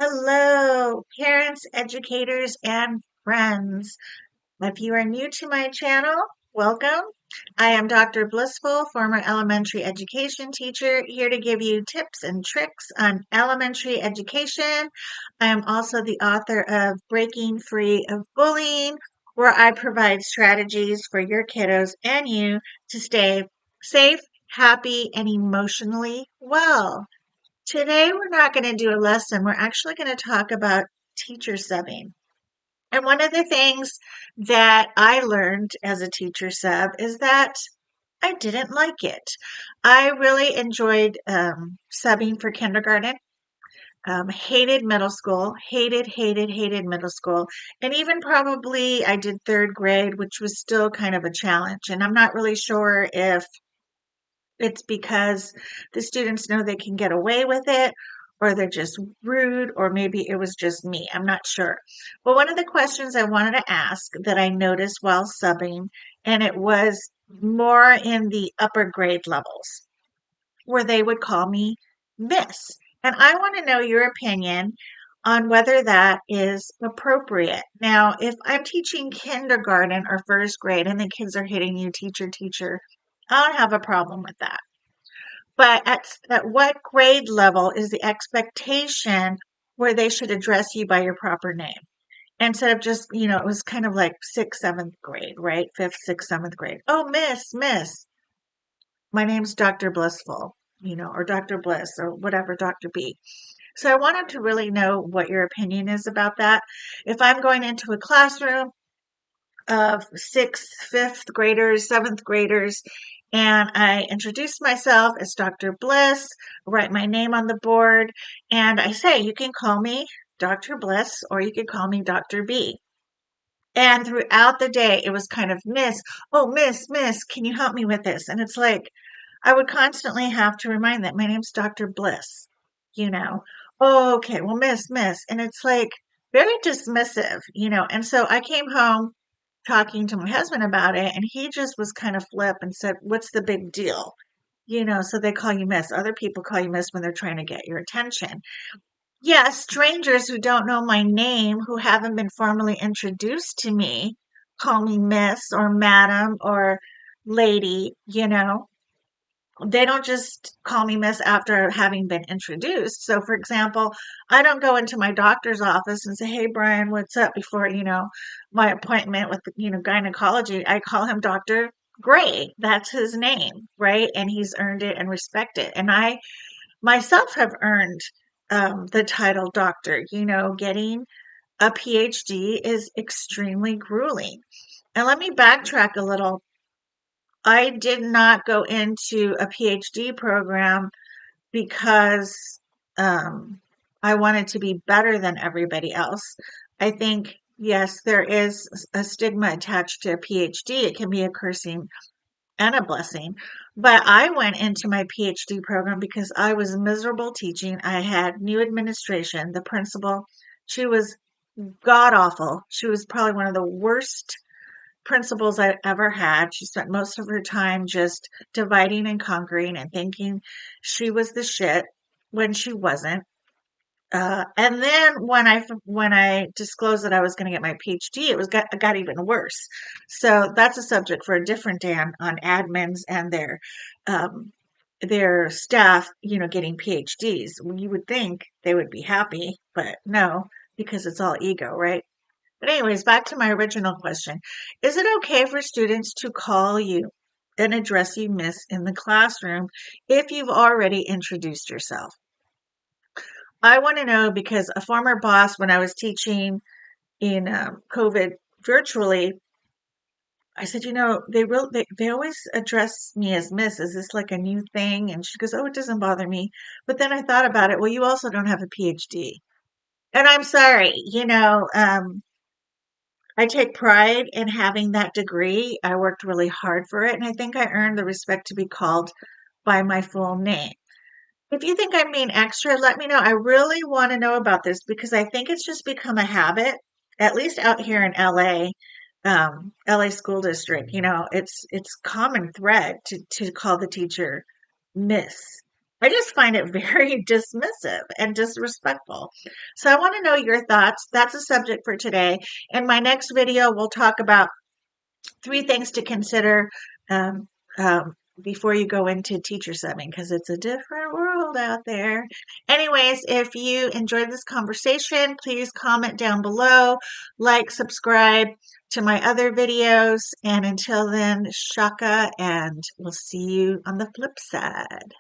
Hello, parents, educators, and friends. If you are new to my channel, welcome. I am Dr. Blissful, former elementary education teacher, here to give you tips and tricks on elementary education. I am also the author of Breaking Free of Bullying, where I provide strategies for your kiddos and you to stay safe, happy, and emotionally well. Today, we're not going to do a lesson. We're actually going to talk about teacher subbing. And one of the things that I learned as a teacher sub is that I didn't like it. I really enjoyed subbing for kindergarten. Hated middle school, hated middle school. And even probably I did third grade, which was still kind of a challenge. And I'm not really sure if it's because the students know they can get away with it, or they're just rude, or maybe it was just me. I'm not sure. But one of the questions I wanted to ask that I noticed while subbing, and it was more in the upper grade levels, where they would call me Miss. And I want to know your opinion on whether that is appropriate. Now, if I'm teaching kindergarten or first grade and the kids are hitting you, teacher, teacher, I don't have a problem with that. But at what grade level is the expectation where they should address you by your proper name? Instead of just, it was kind of like sixth, seventh grade, right? Fifth, sixth, seventh grade. Oh, Miss, my name's Dr. Blissful, or Dr. Bliss or whatever, Dr. B. So I wanted to really know what your opinion is about that. If I'm going into a classroom of sixth, fifth graders, seventh graders, and I introduce myself as Dr. Bliss, write my name on the board, and I say, you can call me Dr. Bliss or you can call me Dr. B. And throughout the day, it was kind of Miss, oh, Miss, can you help me with this? And it's like, I would constantly have to remind them, my name's Dr. Bliss, you know. Oh, okay, well, Miss. And it's like very dismissive, And so I came home talking to my husband about it, and he just was kind of flip and said, what's the big deal? So they call you Miss. Other people call you Miss when they're trying to get your attention. Yeah, strangers who don't know my name, who haven't been formally introduced to me, call me Miss or Madam or Lady, They don't just call me Miss after having been introduced. So, for example, I don't go into my doctor's office and say, hey, Brian, what's up? Before, my appointment with, gynecology. I call him Dr. Gray. That's his name, right? And he's earned it and respected. And I myself have earned the title doctor. Getting a PhD is extremely grueling. And let me backtrack a little. I did not go into a PhD program because I wanted to be better than everybody else. I think, yes, there is a stigma attached to a PhD. It can be a cursing and a blessing. But I went into my PhD program because I was miserable teaching. I had new administration. The principal, she was god awful. She was probably one of the worst principals I ever had. She spent most of her time just dividing and conquering and thinking she was the shit when she wasn't. And then when I disclosed that I was going to get my PhD, it got even worse. So that's a subject for a different day on admins and um, their staff, getting PhDs. You would think they would be happy, but no, because it's all ego, right? But anyways, back to my original question. Is it okay for students to call you and address you Miss in the classroom if you've already introduced yourself? I want to know because a former boss, when I was teaching in COVID virtually, I said, they always address me as Miss. Is this like a new thing? And she goes, oh, it doesn't bother me. But then I thought about it. Well, you also don't have a PhD. And I'm sorry, I take pride in having that degree. I worked really hard for it, and I think I earned the respect to be called by my full name. If you think I'm being extra, let me know. I really want to know about this because I think it's just become a habit, at least out here in LA, LA school district. It's common thread to call the teacher Miss. I just find it very dismissive and disrespectful. So I want to know your thoughts. That's a subject for today. In my next video, we'll talk about 3 things to consider um, before you go into teacher subbing because it's a different world out there. Anyways, if you enjoyed this conversation, please comment down below, like, subscribe to my other videos. And until then, shaka, and we'll see you on the flip side.